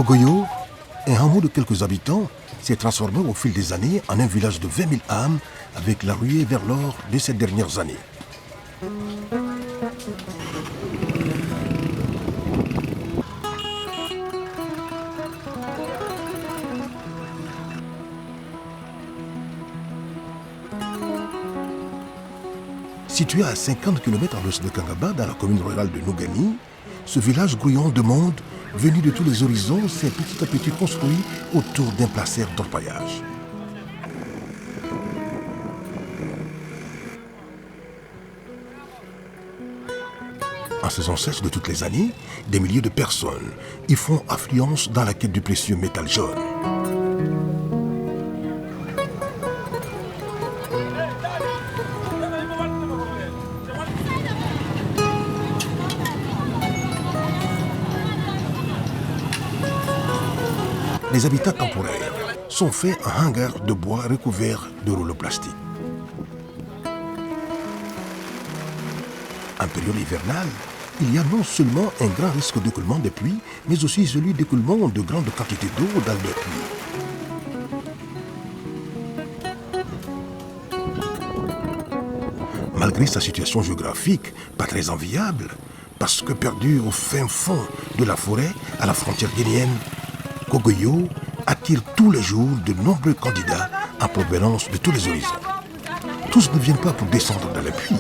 Kogoyo, un hameau de quelques habitants, s'est transformé au fil des années en un village de 20 000 âmes avec la ruée vers l'or de ces dernières années. Situé à 50 km à l'ouest de Kangaba, dans la commune rurale de Nougani, ce village grouillant de monde, venu de tous les horizons, s'est petit à petit construit autour d'un placère d'orpaillage. En saison sèche de toutes les années, des milliers de personnes y font affluence dans la quête du précieux métal jaune. Les habitats temporaires sont faits en hangars de bois recouverts de rouleaux plastiques. En période hivernale, il y a non seulement un grand risque d'écoulement des pluies, mais aussi celui d'écoulement de grandes quantités d'eau dans les pluies. Malgré sa situation géographique, pas très enviable, parce que perdu au fin fond de la forêt, à la frontière guinéenne, Kogoyo attire tous les jours de nombreux candidats en provenance de tous les horizons. Tous ne viennent pas pour descendre dans la pluie.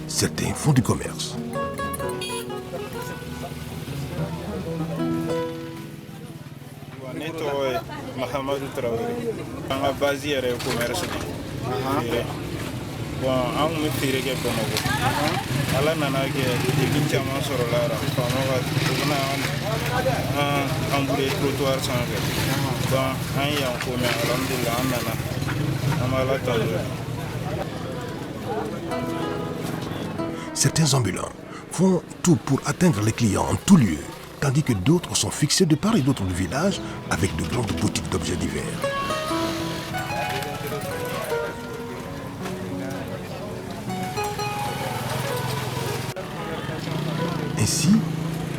Certains font du commerce. Bon, an kun bɛ feere kɛ Bamakɔ. Ala nana kɛ degun caman sɔrɔla la. Faamaw ka u bɛna an bure trottoir sanfɛ. Bon, an ye yan ko mɛn alhamdulilah an nana. An bɛ Ala tanu. Certains ambulants font tout pour atteindre les clients en tout lieu, tandis que d'autres sont fixés de part et d'autre du village avec de grandes boutiques d'objets divers. Ainsi,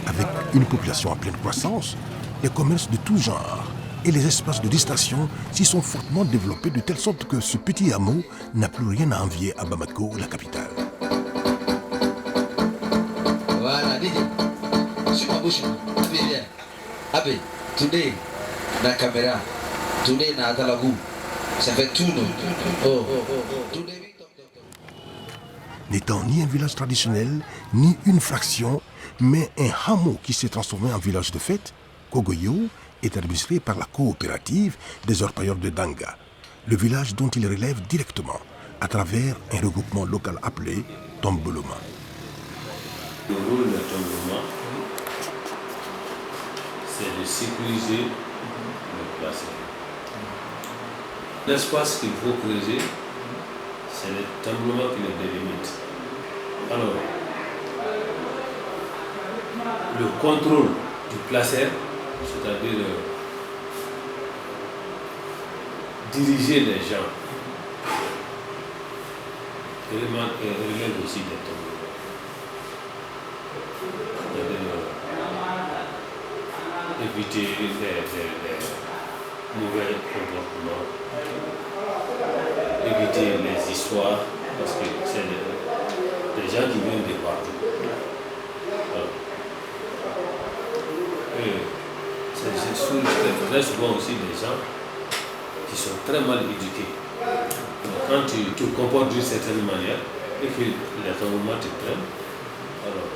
avec une population en pleine croissance, les commerces de tout genre et les espaces de distraction s'y sont fortement développés de telle sorte que ce petit hameau n'a plus rien à envier à Bamako, la capitale. Voilà, Didi. Sur ma bouche. Abe, today, la caméra. Today, na Atalagou. Ça fait tout, non? Oh. N'étant ni un village traditionnel, ni une fraction, mais un hameau qui s'est transformé en village de fête, Kogoyo est administré par la coopérative des orpailleurs de Danga, le village dont il relève directement, à travers un regroupement local appelé Tomboloma. Le rôle de Tomboloma, c'est de sécuriser le placement. L'espace qu'il faut creuser, c'est le Tomboloma qui le délimite. Alors, le contrôle du placeur, c'est-à-dire diriger les gens, relève aussi des Tomboloma. C'est-à-dire éviter les mauvais comportements, éviter les histoires, parce que c'est des gens qui viennent de partout. Et c'est très souvent aussi des gens qui sont très mal éduqués. Donc, quand tu te comportes d'une certaine manière et que les Tomboloma te prennent, alors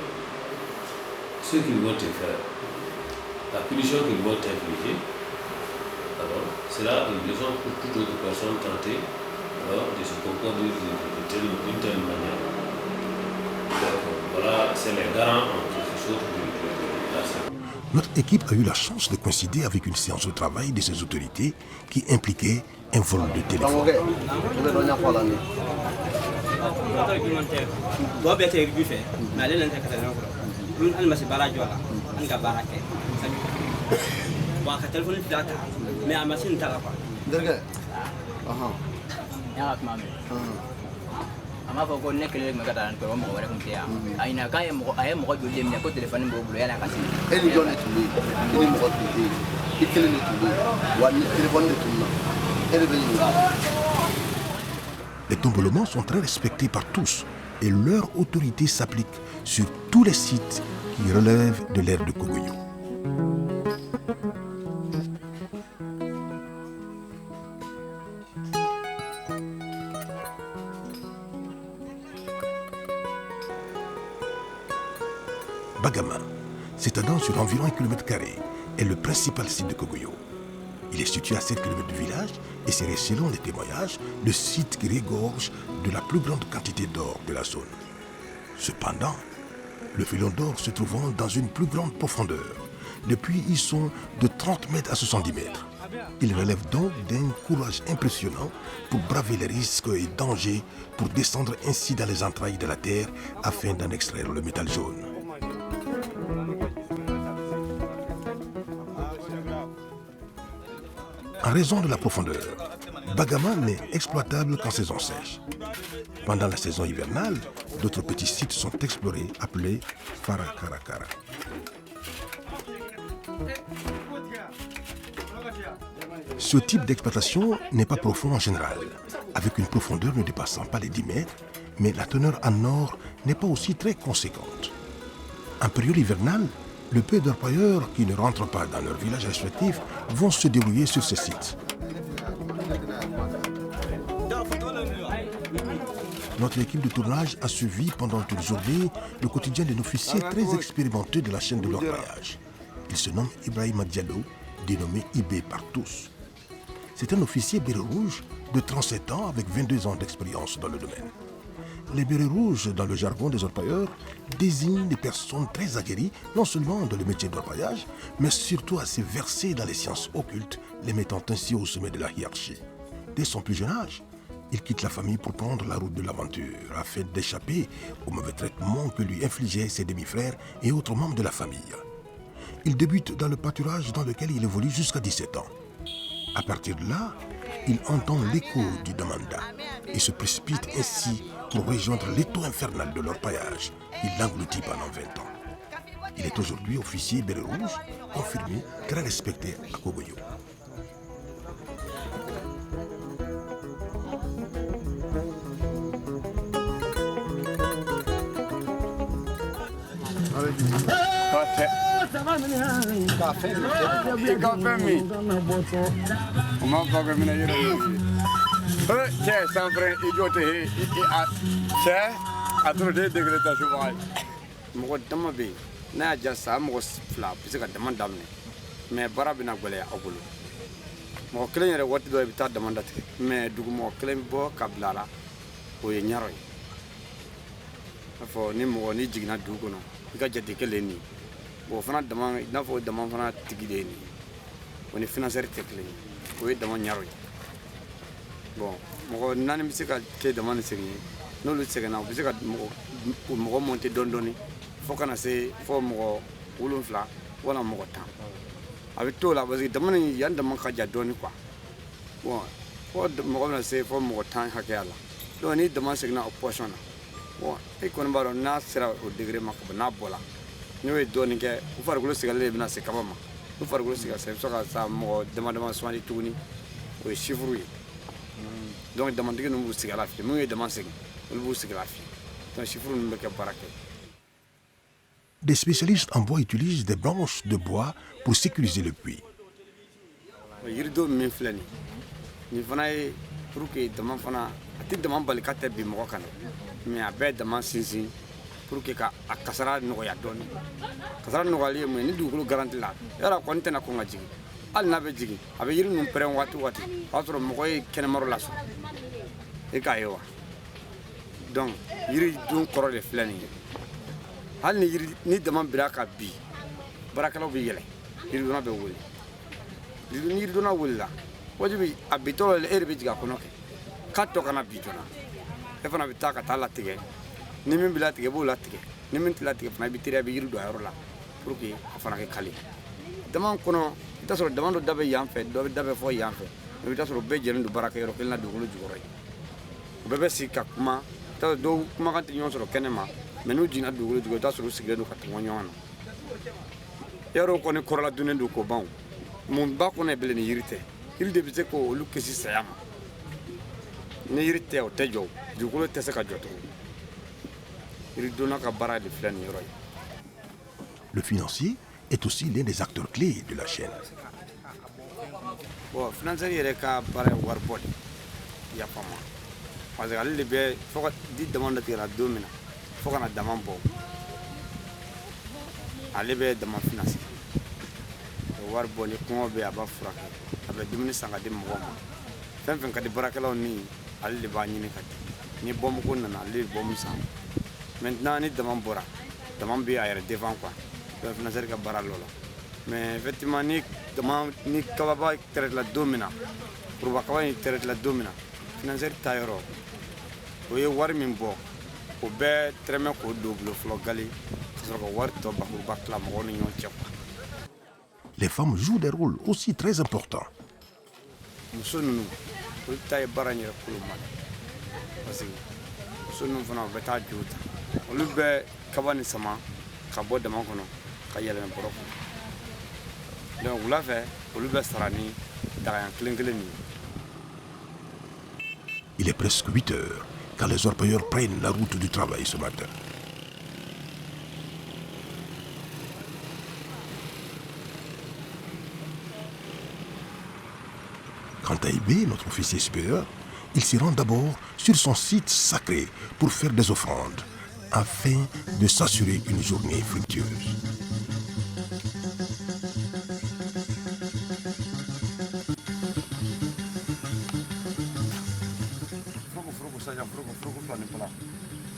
ce qu'ils vont te faire, la punition qu'ils vont t'infliger, alors c'est là une raison pour toute autre personne tenter alors, de se comporter d'une telle manière. Donc, voilà, c'est les garants en quelque sorte de la scène. Notre équipe a eu la chance de coïncider avec une séance de travail de ces autorités qui impliquait un vol de téléphone. ama fɔ ko ne kelen de tun bɛ ka taa tɔɔrɔ mɔgɔ wɛrɛ tun tɛ yan a ɲina k'a ye mɔgɔ joli de minɛ ko téléphone b'o bolo yan'a ka se e ni jɔn de tun bɛ yen i ni mɔgɔ tun tɛ yen i kelen de tun bɛ yen wa ni téléphone de tun na e de bɛ ɲininka. Les tombelements sont très respectés par tous et leur autorité s'applique sur tous les sites qui relèvent de l'ère de Kogoyo. Bagama, s'étendant sur environ 1 km², est le principal site de Kogoyo. Il est situé à 7 km du village et serait, selon les témoignages, le site qui regorge de la plus grande quantité d'or de la zone. Cependant, le filon d'or se trouvant dans une plus grande profondeur. Depuis, ils sont de 30 mètres à 70 mètres. Ils relèvent donc d'un courage impressionnant pour braver les risques et dangers pour descendre ainsi dans les entrailles de la terre afin d'en extraire le métal jaune. En raison de la profondeur, Bagama n'est exploitable qu'en saison sèche. Pendant la saison hivernale, d'autres petits sites sont explorés appelés Farakarakara. Ce type d'exploitation n'est pas profond en général, avec une profondeur ne dépassant pas les 10 mètres, mais la teneur en or n'est pas aussi très conséquente. En période hivernale, le peu d'orpailleurs qui ne rentrent pas dans leur village respectif vont se débrouiller sur ces sites. Notre équipe de tournage a suivi pendant toute la journée le quotidien d'un officier très expérimenté de la chaîne de l'orpaillage. Il se nomme Ibrahima Diallo, dénommé IB par tous. C'est un officier béret rouge de 37 ans avec 22 ans d'expérience dans le domaine. Les bérets rouges, dans le jargon des orpailleurs, désignent des personnes très aguerries, non seulement dans le métier d'orpaillage, mais surtout assez versées dans les sciences occultes, les mettant ainsi au sommet de la hiérarchie. Dès son plus jeune âge, il quitte la famille pour prendre la route de l'aventure, afin d'échapper au mauvais traitement que lui infligeaient ses demi-frères et autres membres de la famille. Il débute dans le pâturage dans lequel il évolue jusqu'à 17 ans. À partir de là, il entend l'écho du Damanda et se précipite ainsi pour rejoindre l'étau infernal de l'orpaillage. Il l'engloutit pendant 20 ans. Il est aujourd'hui officier béret rouge, confirmé, très respecté à Kogoyo. mɔgɔ dama bɛ yen n'a y'a ja sa mɔgɔ fila bɛ se ka dama daminɛ mɛ baara bɛna gɛlɛya aw bolo mɔgɔ kelen yɛrɛ waati dɔ i bɛ taa dama datigɛ mɛ dugumɔgɔ kelen bɛ bɔ ka bila a la o ye ɲarɔ ye a fɔ ni mɔgɔ ni jiginna dugu kɔnɔ i ka jate kelen nin o fana dama i n'a fɔ dama fana tigi de ye nin o ni finansɛri tɛ kelen ye o ye dama ɲarɔ ye bon mɔgɔ naani bɛ se ka kɛ dama ni segin ye n'olu sɛgɛnna u bɛ se ka mɔgɔ monter dɔɔni dɔɔni fo kana se fo mɔgɔ 7 wala mɔgɔ 10 a bɛ t'o la parce que dama nin yan dama ka jan dɔɔni quoi bon fo mɔgɔ bɛna se fo mɔgɔ 10 hakɛya la donc ni dama seginna o position na bon e kɔni b'a dɔn n'a sera o degré ma ka ban n'a bɔra n'o ye dɔɔni kɛ u farikolo sigalen de bɛna se kaba ma u farikolo sigalen i bɛ se ka sa mɔgɔ dama dama sumandi tuguni o ye chiffre ye donc damatigi ninnu b'u sigi a la fili minnu ye dama segin olu b'u sigi a la fili donc chiffre ninnu bɛ kɛ baara kɛ. Des spécialistes en bois utilisent des branches de bois pour sécuriser le puits. Yirido min filɛ nin fana ye pour que dama fana a tɛ dama bali ka tɛ bin mɔgɔ kan mais a bɛɛ ye dama sinsin pour que ka a kasara nɔgɔya dɔɔni kasara nɔgɔyali ye mun ye ni dugukolo garanti la yala kɔni tɛna kɔn ka jigin hali n'a bɛ jigin a bɛ yiri ninnu pɛrɛn waati o waati o y'a sɔrɔ mɔgɔ ye kɛnɛmaro lasɔrɔ e k'a ye wa donc yiri dun kɔrɔ de filɛ nin ye hali ni dama bira ka bin baarakɛlaw bɛ yɛlɛ yiridonna bɛ wuli ni yiridonna wulila wajibi a bitɔ la e de bɛ jigin a kɔnɔ kɛ k'a tɔ kana bi joona e fana bɛ taa ka taa latigɛ ni min bɛ latigɛ i b'o latigɛ ni min tɛ latigɛ fana i bɛ teliya i bɛ yiri don a yɔrɔ la pour que a fana kɛ kale dama kɔnɔ i bɛ t'a sɔrɔ dama dɔ da bɛ yan fɛ dɔ bɛ da bɛ fɔ yan fɛ i bɛ t'a sɔrɔ bɛɛ jɛlen don baarakɛyɔrɔ kelen na dugukolo jukɔrɔ ye u bɛɛ bɛ sigi ka kuma dɔw kumakan tɛ ɲɔgɔn sɔrɔ kɛnɛ ma mɛ n'u jiginna dugukolo jukɔrɔ i bɛ t'a sɔrɔ u sigilen don ka tɛmɛ ɲɔgɔn na yarɔ kɔni kɔrɔla dunnen don k'o ban mun ba kɔnɔ ye bilen ni yiri tɛ yiri de bɛ se k'olu kisi saya ma ni yiri tɛ o tɛ jɔ dugukolo tɛ se ka jɔ tugun yiri donna ka baara de filɛ nin yɔrɔ ye. Le financier est aussi l'un des acteurs clés de la chaîne. Bon, financier yɛrɛ ka baara ye wari bɔ de i y'a faamu parce que ale de bɛ fo ka di dama dɔ tigɛra don min na fo ka na dama bɔ ale bɛ dama financer wari bɔ ni kɔngɔ bɛ a b'a furakɛ a bɛ dumuni san ka di mɔgɔw ma fɛn fɛn ka di baarakɛlaw ni ale de b'a ɲini ka di ni bɔmuko nana ale de bɔmu san maintenant ni dama bɔra dama bɛ a yɛrɛ défend quoi donc financier ka baara l'o la mais effectivement ni kababa tɛrɛtila don min na kuruba kaba in tɛrɛtila don min na financier ta yɔrɔ o ye wari min bɔ o bɛɛ tɛrɛmɛ k'o don bolo fɔlɔ gali ka sɔrɔ ka wari tɔ bakuruba tila mɔgɔw ni ɲɔgɔn cɛ quoi. Les femmes jouent des rôles aussi très importants. muso ninnu olu ta ye baara in yɛrɛ kolo ma parce que muso ninnu fana u bɛ taa juru ta olu bɛ kaba ni sama ka bɔ dama kɔnɔ ka yɛlɛmɛ bɔrɔ kɔnɔ donc wula fɛ olu bɛ sara ni dagayan kelen kelen nin ye. Il est presque 8 heures quand les orpailleurs prennent la route du travail ce matin. Quant à Ibé, notre officier supérieur, il s'y rend d'abord sur son site sacré pour faire des offrandes, afin de s'assurer une journée fructueuse.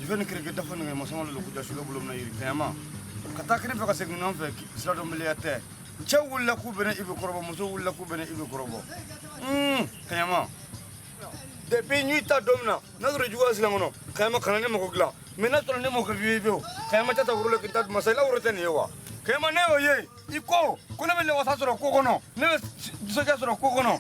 Je vais ne créer que d'affaires dans mon salon de l'occupation sur le boulot na yiri kayama kata kene fe ka segin non fe sira do milliardaire cɛ wulila k'u bɛnɛ ibe kɔrɔbɔ muso wulila k'u bɛnɛ ibe kɔrɔbɔ kayama depuis nuit ta don min na n'a sɔrɔ juguya silan kɔnɔ kayama kana ne mago dilan mais n'a sɔrɔ ne mago ka fiye fiyewu kayama tɛ ta woro la k'i ta masa i la woro tɛ nin ye wa kayama ne y'o ye i ko ne bɛ lewasa sɔrɔ ko kɔnɔ ne bɛ nisɔndiya sɔrɔ ko kɔnɔ.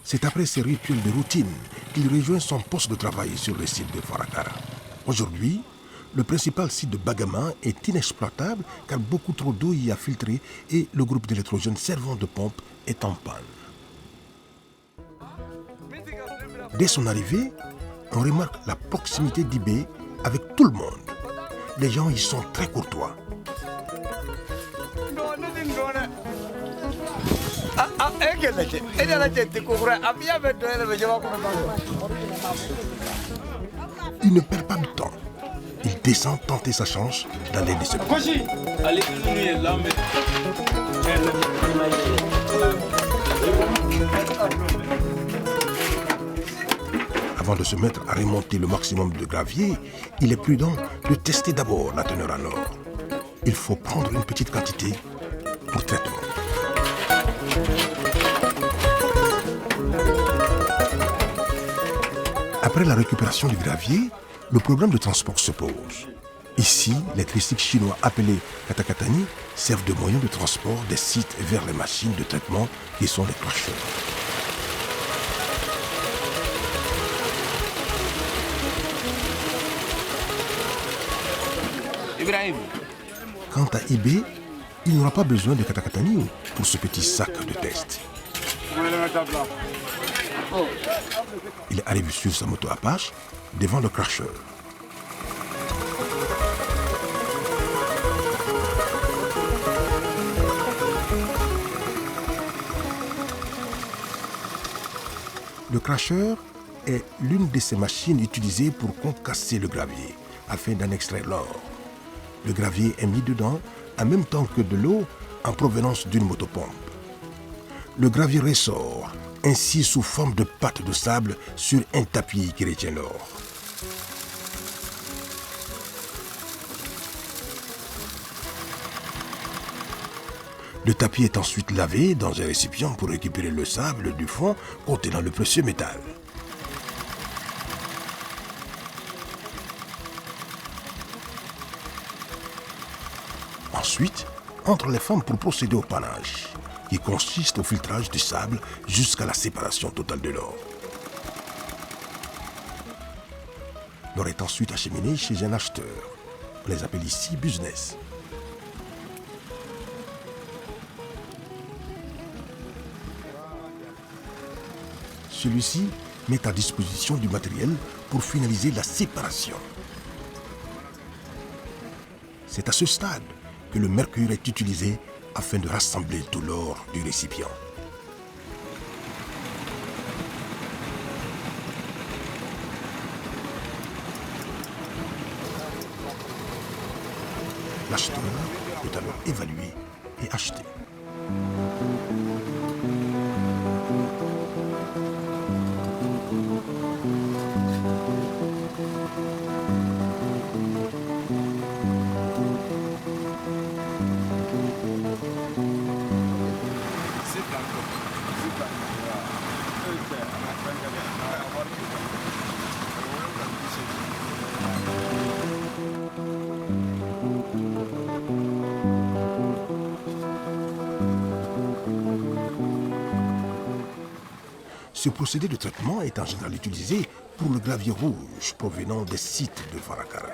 C'est après ces rituels de routine qu'il rejoint son poste de travail sur le site de Farakara. Aujourd'hui, le principal site de Bagama est inexploitable car beaucoup trop d'eau y a filtré et le groupe d'électrogènes servant de pompe est en panne. Dès son arrivée, on remarque la proximité d'Ibé avec tout le monde. Les gens y sont très courtois. Il ne perd pas de temps. Il descend tenter sa chance dans les déceptions. Avant de se mettre à remonter le maximum de gravier, il est prudent de tester d'abord la teneur en or. Il faut prendre une petite quantité pour traitement. Après la récupération du gravier, le problème de transport se pose. Ici, les tricycles chinois appelés katakatani servent de moyen de transport des sites vers les machines de traitement qui sont les crashers. Quant à Ibé, il n'aura pas besoin de katakatani pour ce petit sac de test. Il arrive sur sa moto Apache devant le crasheur. Le crasheur est l'une de ces machines utilisées pour concasser le gravier afin d'en extraire l'or. Le gravier est mis dedans en même temps que de l'eau en provenance d'une motopompe. Le gravier ressort ainsi sous forme de pâte de sable sur un tapis qui retient l'or. Le tapis est ensuite lavé dans un récipient pour récupérer le sable du fond contenant le précieux métal. Ensuite, entrent les femmes pour procéder au panache, qui consiste au filtrage du sable jusqu'à la séparation totale de l'or. L'or est ensuite acheminé chez un acheteur. On les appelle ici business. Celui-ci met à disposition du matériel pour finaliser la séparation. C'est à ce stade que le mercure est utilisé afin de rassembler tout l'or du récipient. L'acheteur peut alors évaluer et acheter. Ce procédé de traitement est en général utilisé pour le gravier rouge provenant des sites de Farakara.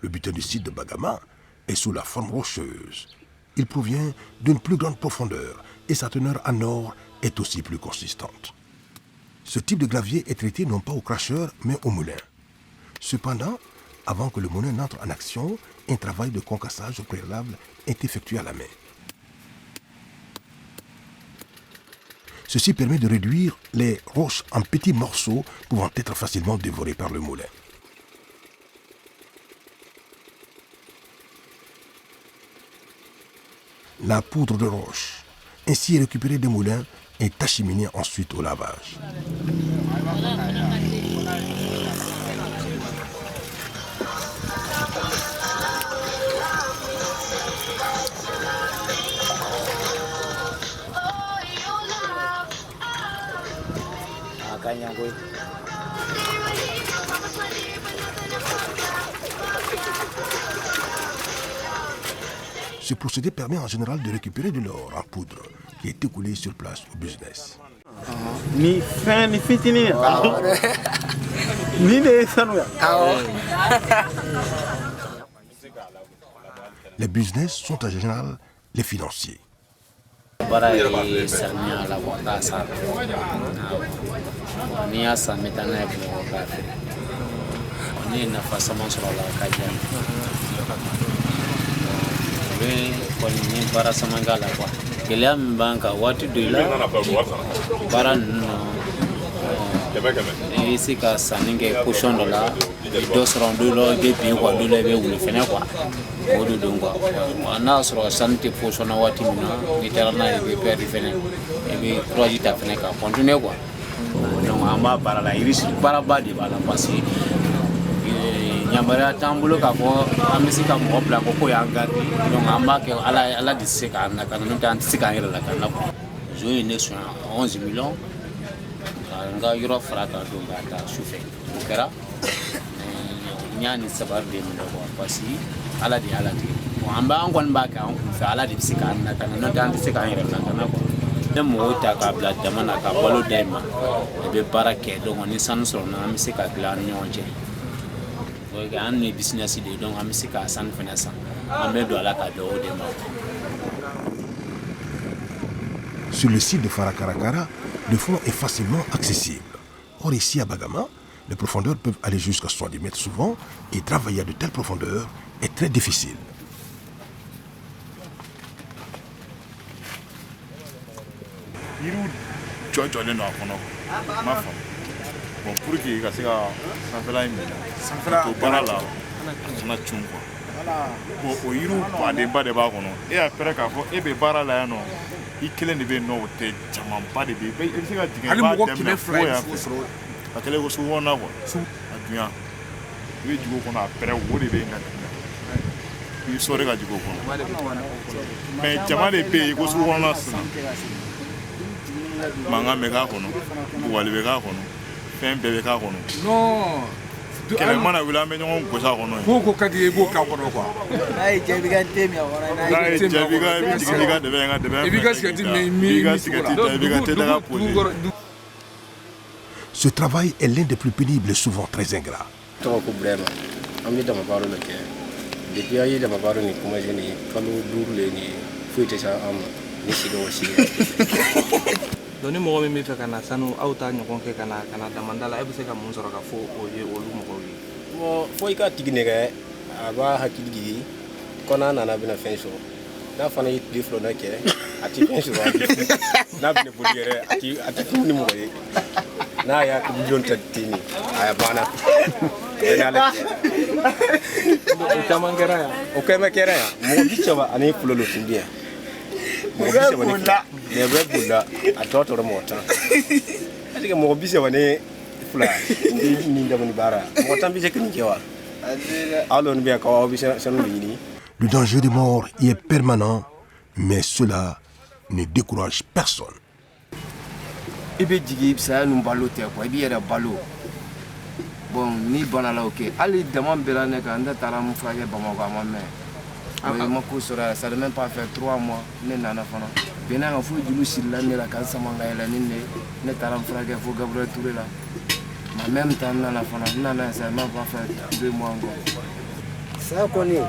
Le butin du site de Bagama est sous la forme rocheuse. Il provient d'une plus grande profondeur et sa teneur en or est aussi plus consistante. Ce type de gravier est traité non pas au cracheur mais au moulin. Cependant, avant que le moulin n'entre en action, un travail de concassage au préalable est effectué à la main. Ceci permet de réduire les roches en petits morceaux pouvant être facilement dévorés par le moulin. La poudre de roche, ainsi récupérée des moulins, est acheminée ensuite au lavage. Ce procédé permet en général de récupérer de l'or en poudre qui est écoulé sur place au business. Ni fin ni fitini. Ni de sanuya. Les business sont en général les financiers. isi ka sanni kɛ position dɔ la dɔ sɔrɔ don dɔ i bɛ bin quoi don dɔ i bɛ wuli fɛnɛ quoi o de don quoi n'a y'a sɔrɔ sanni tɛ position na waati min na n'i taara n'a ye i bɛ perdre fɛnɛ i bɛ courage ta fɛnɛ ka continuer quoi donc an b'a baara la risque baaraba de b'a la parce que yamaruya t'an bolo k'a fɔ an bɛ se ka mɔgɔ bila ko y'an garde donc an b'a kɛ ala de tɛ se k'an lakana n'o tɛ an tɛ se k'an yɛrɛ lakana quoi zo ye ne sɔn 11 millions n ka yɔrɔ fara ka don k'a ta sufɛ o kɛra n y'a ni sabari de minɛ quoi parce que ala de y'ala tigɛ bon an kɔni b'a kɛ an kun fɛ ala de bɛ se k'an lakana n'o tɛ an tɛ se k'an yɛrɛ lakana quoi ne mɔgɔw ta k'a bila jama na ka balo d'e ma i bɛ baara kɛ donc ni sanu sɔrɔla an bɛ se ka dilan an ni ɲɔgɔn cɛ donc an ni business de donc an bɛ se ka sanu fɛnɛ san an bɛ don ala ka dugawu de ma. Sur le site de Farakarakara, le fond est facilement accessible. Or ici à Bagama, les profondeurs peuvent aller jusqu'à 70 mètres souvent et travailler à de telles profondeurs est très difficile. Bon, pour que ka se ka sanfɛla in minɛ to baara la a kana cun quoi o yiriw badenba de b'a kɔnɔ e y'a pɛrɛ k'a fɔ e bɛ baara la yan nɔ i kelen de bɛ yen nɔ o tɛ camanba de bɛ yen i bɛ se ka jigin i b'a daminɛ fo yan fɛ a kɛlen ko sugu kɔnɔna quoi a dunya i bɛ jigin o kɔnɔ a pɛrɛ o de bɛ yen ka dunya i bɛ sɔrɔ ka jigin o kɔnɔ mais jama de bɛ yen ko sugu kɔnɔna sisan mankan bɛ k'a kɔnɔ wali bɛ k'a kɔnɔ fɛn bɛɛ bɛ k'a kɔnɔ. Non, kɛlɛ mana wuli an bɛ ɲɔgɔn gosi a kɔnɔ ko ko ka di i b'o k'a kɔnɔ quoi. n'a ye jaabi ka te min a kɔnɔ n'a ye jaabi ka i bɛ jigin n'i ka dɛbɛ ye n ka dɛbɛ i b'i ka sigɛriti min i ka sigɛriti ta i b'i ka tedaga pose. Ce travail est l'un des plus pénibles et souvent très ingrat. tɔgɔ ko Burema an bɛ damabaaro de kɛ depuis an ye damabaaro ni commencé ni kalo 5 le ni foyi tɛ se an ma ni sigi o sigi. Donc ni mɔgɔ min bɛ fɛ ka na sanu aw ta ɲɔgɔn kɛ ka na damanda la e bɛ se ka mun sɔrɔ ka fɔ o ye olu mɔgɔw ye. Bon fo i ka tigi nɛgɛ a b'a hakili jigi ko n'a nana bɛna fɛn sɔrɔ n'a fana ye tile 2 kɛ a tɛ fɛn sɔrɔ n'a bɛna boli yɛrɛ a tɛ kuma ni mɔgɔ ye n'a y'a miliyɔn ta ten a banna. O caman kɛra yan. O kɛmɛ kɛra yan mɔgɔ 30 ani fulolo tun bɛ yan. Mɔgɔ 30 mais bɛ bolila a tɔ tora mɔgɔ 10. Est-ce que mɔgɔ 30 ni fula ni dabani baara mɔgɔ 10 bɛ se ka nin kɛ wa? Alors ni bɛ ka aw bɛ sanu ɲini. Le danger de mort y est permanent, mais cela ne décourage personne. I bɛ jigin i bɛ saya ninnu balo tɛ quoi i b'i yɛrɛ balo. Bon ni bana la ok hali dama bɛra ne kan n tɛ taara n furakɛ Bamakɔ a ma mɛn. Ma ko sɔrɔ ça ne même pas fait 3 mois ne nana fana. Bɛnna kan fo julu sirila ne la kan sama ka yɛlɛ ni ne taara n furakɛ fo Gabriel Touré la. En même temps n nana fana n nana ça m'a pas fait 2 mois encore. Saya kɔni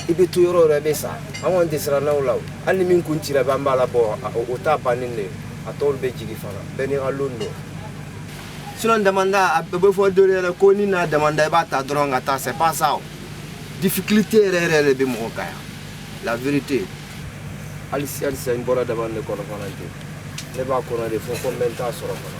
i bɛ to yɔrɔ yɔrɔ i bɛ sa an kɔni tɛ siran n'aw la hali ni min kun cira b'an b'a la bɔ o t'a bannen de a tɔw bɛ jigin fana bɛɛ n'i ka lon don. Sinon damanda a bɛ fɔ dɔ yɛrɛ ko ni n'a damanda i b'a ta dɔrɔn ka taa c'est pas ça. Difficulté yɛrɛ de bɛ mɔgɔ kan yan la vérité hali sisan n bɔra dama de kɔnɔ fana ne b'a kɔnɔ de fo ko n bɛ n ta sɔrɔ fana.